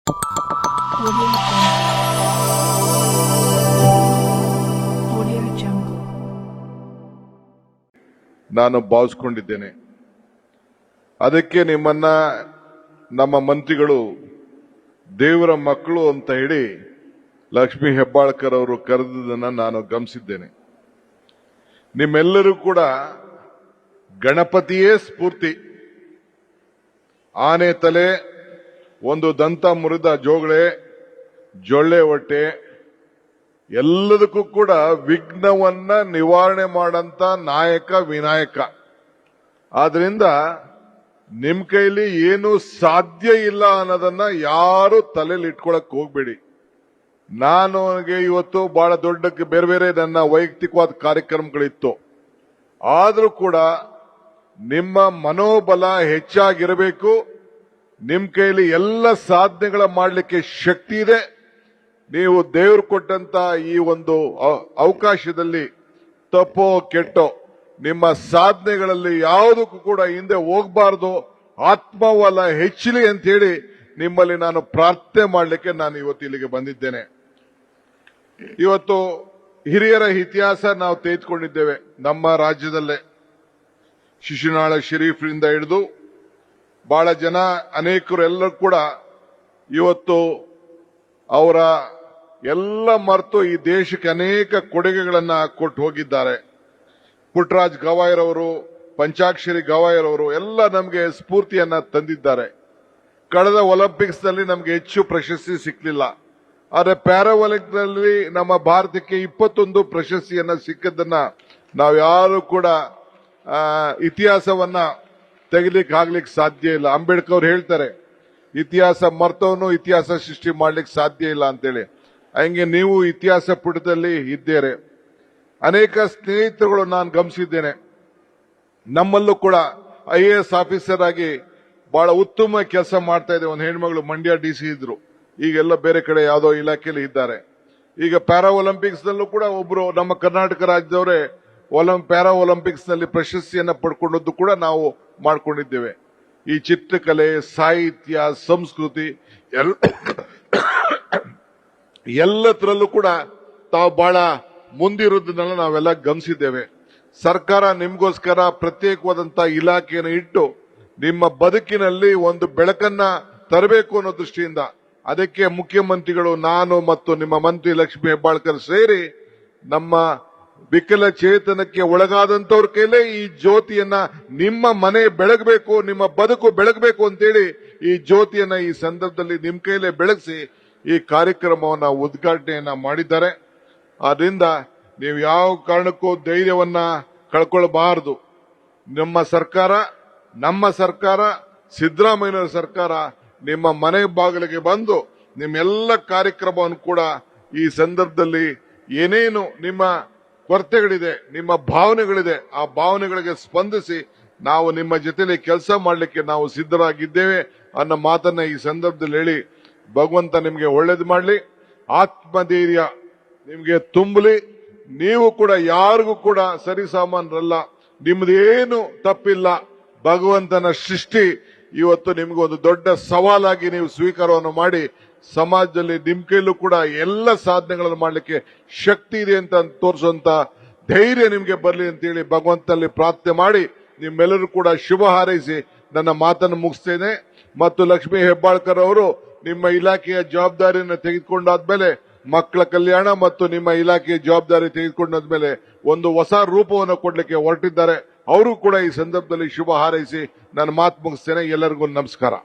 Audio Jungle. ನಾನು ಭಾವಿಸಿಕೊಂಡಿದ್ದೇನೆ. ಅದಕ್ಕೆ ನಿಮ್ಮನ್ನ ನಮ್ಮ ಮಂತ್ರಿಗಳು ದೇವರ ಮಕ್ಕಳು ಅಂತ ಹೇಳಿ ಲಕ್ಷ್ಮೀ ಹೆಬ್ಬಾಳ್ಕರ್ ಅವರು ಕರೆದುದನ್ನು ನಾನು ಗಮನಿಸಿದ್ದೇನೆ. ನಿಮ್ಮೆಲ್ಲರೂ ಕೂಡ ಗಣಪತಿಯೇ ಸ್ಫೂರ್ತಿ. ಆನೆ ತಲೆ, ಒಂದು ದಂತ ಮುರಿದ ಜೋಗಳೆ, ಜೊಳ್ಳೆ ಹೊಟ್ಟೆ, ಎಲ್ಲದಕ್ಕೂ ಕೂಡ ವಿಘ್ನವನ್ನ ನಿವಾರಣೆ ಮಾಡಂತ ನಾಯಕ ವಿನಾಯಕ. ಆದ್ರಿಂದ ನಿಮ್ ಕೈಲಿ ಏನು ಸಾಧ್ಯ ಇಲ್ಲ ಅನ್ನೋದನ್ನ ಯಾರು ತಲೆಯಲ್ಲಿ ಇಟ್ಕೊಳಕ್ ಹೋಗ್ಬೇಡಿ. ನಾನು ಇವತ್ತು ಬಹಳ ದೊಡ್ಡ ಬೇರೆ ಬೇರೆ ನನ್ನ ವೈಯಕ್ತಿಕವಾದ ಕಾರ್ಯಕ್ರಮಗಳಿತ್ತು. ಆದ್ರೂ ಕೂಡ ನಿಮ್ಮ ಮನೋಬಲ ಹೆಚ್ಚಾಗಿರಬೇಕು. ನಿಮ್ ಕೈಲಿ ಎಲ್ಲ ಸಾಧನೆಗಳ ಮಾಡಲಿಕ್ಕೆ ಶಕ್ತಿ ಇದೆ. ನೀವು ದೇವರು ಕೊಟ್ಟಂತ ಈ ಒಂದು ಅವಕಾಶದಲ್ಲಿ ತಪ್ಪೋ ಕೆಟ್ಟೋ ನಿಮ್ಮ ಸಾಧನೆಗಳಲ್ಲಿ ಯಾವುದಕ್ಕೂ ಕೂಡ ಹಿಂದೆ ಹೋಗಬಾರದು. ಆತ್ಮಬಲ ಹೆಚ್ಚಲಿ ಅಂತ ಹೇಳಿ ನಿಮ್ಮಲ್ಲಿ ನಾನು ಪ್ರಾರ್ಥನೆ ಮಾಡಲಿಕ್ಕೆ ನಾನು ಇವತ್ತು ಇಲ್ಲಿಗೆ ಬಂದಿದ್ದೇನೆ. ಇವತ್ತು ಹಿರಿಯರ ಇತಿಹಾಸ ನಾವು ತೆಗೆದುಕೊಂಡಿದ್ದೇವೆ. ನಮ್ಮ ರಾಜ್ಯದಲ್ಲೇ ಶಿಶುನಾಳ ಶರೀಫ್ರಿಂದ ಹಿಡಿದು ಬಹಳ ಜನ ಅನೇಕರು ಎಲ್ಲರೂ ಕೂಡ ಇವತ್ತು ಅವರ ಎಲ್ಲ ಮರೆತು ಈ ದೇಶಕ್ಕೆ ಅನೇಕ ಕೊಡುಗೆಗಳನ್ನ ಕೊಟ್ಟು ಹೋಗಿದ್ದಾರೆ. ಪುಟ್ಟರಾಜ್ ಗವಾಯರ್ ಅವರು, ಪಂಚಾಕ್ಷರಿ ಗವಾಯರ್ ಅವರು ಎಲ್ಲ ನಮಗೆ ಸ್ಫೂರ್ತಿಯನ್ನ ತಂದಿದ್ದಾರೆ. ಕಳೆದ ಒಲಿಂಪಿಕ್ಸ್ ನಲ್ಲಿ ನಮಗೆ ಹೆಚ್ಚು ಪ್ರಶಸ್ತಿ ಸಿಕ್ಕಲಿಲ್ಲ. ಆದರೆ ಪ್ಯಾರಾ ಒಲಿಂಪಿಕ್ಸ್ ನಲ್ಲಿ ನಮ್ಮ ಭಾರತಕ್ಕೆ 21 ಪ್ರಶಸ್ತಿಯನ್ನ ಸಿಕ್ಕದನ್ನ ನಾವ್ಯಾರು ಕೂಡ ಇತಿಹಾಸವನ್ನ ತೆಗಿಲಿಕ್ಕೆ ಸಾಧ್ಯ ಇಲ್ಲ. ಅಂಬೇಡ್ಕರ್ ಅವರು ಹೇಳ್ತಾರೆ, ಇತಿಹಾಸ ಮರ್ತವನು ಇತಿಹಾಸ ಸೃಷ್ಟಿ ಮಾಡ್ಲಿಕ್ಕೆ ಸಾಧ್ಯ ಇಲ್ಲ ಅಂತೇಳಿ. ಹಂಗೆ ನೀವು ಇತಿಹಾಸ ಪುಟದಲ್ಲಿ ಇದ್ದೀರಿ. ಅನೇಕ ಸ್ನೇಹಿತರುಗಳು ನಾನು ಗಮನಿಸಿದ್ದೇನೆ. ನಮ್ಮಲ್ಲೂ ಕೂಡ IAS ಆಫೀಸರ್ ಆಗಿ ಬಹಳ ಉತ್ತಮ ಕೆಲಸ ಮಾಡ್ತಾ ಇದೆ. ಒಂದು ಹೆಣ್ಮಗಳು ಮಂಡ್ಯ DC ಇದ್ರು, ಈಗೆಲ್ಲ ಬೇರೆ ಕಡೆ ಯಾವುದೋ ಇಲಾಖೆಯಲ್ಲಿ ಇದ್ದಾರೆ. ಈಗ ಪ್ಯಾರಾ ಒಲಿಂಪಿಕ್ಸ್ ನಲ್ಲೂ ಕೂಡ ಒಬ್ರು ನಮ್ಮ ಕರ್ನಾಟಕ ರಾಜ್ಯದವರೇ ಪ್ಯಾರಾ ಒಲಿಂಪಿಕ್ಸ್ ನಲ್ಲಿ ಪ್ರಶಸ್ತಿಯನ್ನ ಪಡ್ಕೊಂಡದ್ದು ಕೂಡ ನಾವು ಮಾಡ್ಕೊಂಡಿದ್ದೇವೆ. ಈ ಚಿತ್ರಕಲೆ, ಸಾಹಿತ್ಯ, ಸಂಸ್ಕೃತಿ ಎಲ್ಲದರಲ್ಲೂ ಕೂಡ ತಾವು ಬಹಳ ಮುಂದಿರುವುದನ್ನೆಲ್ಲ ನಾವೆಲ್ಲ ಗಮನಿಸಿದ್ದೇವೆ. ಸರ್ಕಾರ ನಿಮ್ಗೋಸ್ಕರ ಪ್ರತ್ಯೇಕವಾದಂತಹ ಇಲಾಖೆಯನ್ನು ಇಟ್ಟು ನಿಮ್ಮ ಬದುಕಿನಲ್ಲಿ ಒಂದು ಬೆಳಕನ್ನ ತರಬೇಕು ಅನ್ನೋ ದೃಷ್ಟಿಯಿಂದ ಅದಕ್ಕೆ ಮುಖ್ಯಮಂತ್ರಿಗಳು, ನಾನು ಮತ್ತು ನಿಮ್ಮ ಮಂತ್ರಿ ಲಕ್ಷ್ಮೀ ಹೆಬ್ಬಾಳ್ಕರ್ ಸೇರಿ ನಮ್ಮ ವಿಕಲಚೇತನಕ್ಕೆ ಒಳಗಾದಂತವ್ರ ಕೈಲೇ ಈ ಜ್ಯೋತಿಯನ್ನ ನಿಮ್ಮ ಮನೆ ಬೆಳಗಬೇಕು, ನಿಮ್ಮ ಬದುಕು ಬೆಳಗಬೇಕು ಅಂತೇಳಿ ಈ ಜ್ಯೋತಿಯನ್ನ ಈ ಸಂದರ್ಭದಲ್ಲಿ ನಿಮ್ಮ ಕೈಲೇ ಬೆಳಗಿಸಿ ಈ ಕಾರ್ಯಕ್ರಮವನ್ನ ಉದ್ಘಾಟನೆಯನ್ನ ಮಾಡಿದ್ದಾರೆ. ಆದ್ರಿಂದ ನೀವು ಯಾವ ಕಾರಣಕ್ಕೂ ಧೈರ್ಯವನ್ನ ಕಳ್ಕೊಳ್ಬಾರದು. ನಮ್ಮ ಸರ್ಕಾರ ಸಿದ್ದರಾಮಯ್ಯನವರ ಸರ್ಕಾರ ನಿಮ್ಮ ಮನೆ ಬಾಗಿಲಿಗೆ ಬಂದು ನಿಮ್ಮೆಲ್ಲ ಕಾರ್ಯಕ್ರಮವನ್ನು ಕೂಡ ಈ ಸಂದರ್ಭದಲ್ಲಿ ಏನೇನು ನಿಮ್ಮ ಕೊರತೆಗಳಿದೆ, ನಿಮ್ಮ ಭಾವನೆಗಳಿದೆ, ಆ ಭಾವನೆಗಳಿಗೆ ಸ್ಪಂದಿಸಿ ನಾವು ನಿಮ್ಮ ಜೊತೆಲಿ ಕೆಲಸ ಮಾಡಲಿಕ್ಕೆ ನಾವು ಸಿದ್ಧರಾಗಿದ್ದೇವೆ ಅನ್ನೋ ಮಾತನ್ನ ಈ ಸಂದರ್ಭದಲ್ಲಿ ಹೇಳಿ, ಭಗವಂತ ನಿಮಗೆ ಒಳ್ಳೇದು ಮಾಡಲಿ, ಆತ್ಮಧೈರ್ಯ ನಿಮಗೆ ತುಂಬಲಿ. ನೀವು ಕೂಡ ಯಾರಿಗೂ ಕೂಡ ಸರಿಸಾಮಾನ್ಯರಲ್ಲ, ನಿಮ್ದೇನು ತಪ್ಪಿಲ್ಲ. ಭಗವಂತನ ಸೃಷ್ಟಿ ಇವತ್ತು ನಿಮ್ಗೆ ಒಂದು ದೊಡ್ಡ ಸವಾಲಾಗಿ ನೀವು ಸ್ವೀಕಾರವನ್ನು ಮಾಡಿ ಸಮಾಜದಲ್ಲಿ ನಿಮ್ ಕೈಲೂ ಕೂಡ ಎಲ್ಲ ಸಾಧನೆಗಳನ್ನು ಮಾಡಲಿಕ್ಕೆ ಶಕ್ತಿ ಇದೆ ಅಂತ ತೋರಿಸುವಂತ ಧೈರ್ಯ ನಿಮ್ಗೆ ಬರಲಿ ಅಂತೇಳಿ ಭಗವಂತನಲ್ಲಿ ಪ್ರಾರ್ಥನೆ ಮಾಡಿ ನಿಮ್ಮೆಲ್ಲರೂ ಕೂಡ ಶುಭ ಹಾರೈಸಿ ನನ್ನ ಮಾತನ್ನು ಮುಗಿಸ್ತೇನೆ. ಮತ್ತು ಲಕ್ಷ್ಮೀ ಹೆಬ್ಬಾಳ್ಕರ್ ಅವರು ನಿಮ್ಮ ಇಲಾಖೆಯ ಜವಾಬ್ದಾರಿಯನ್ನು ತೆಗೆದುಕೊಂಡಾದ್ಮೇಲೆ, ಮಕ್ಕಳ ಕಲ್ಯಾಣ ಮತ್ತು ನಿಮ್ಮ ಇಲಾಖೆಯ ಜವಾಬ್ದಾರಿ ತೆಗೆದುಕೊಂಡಾದ್ಮೇಲೆ ಒಂದು ಹೊಸ ರೂಪವನ್ನು ಕೊಡ್ಲಿಕ್ಕೆ ಹೊರಟಿದ್ದಾರೆ. ಅವರು ಕೂಡ ಈ ಸಂದರ್ಭದಲ್ಲಿ ಶುಭ ಹಾರೈಸಿ ನನ್ನ ಮಾತು ಮುಗಿಸ್ತೇನೆ. ಎಲ್ಲರಿಗೂ ನಮಸ್ಕಾರ.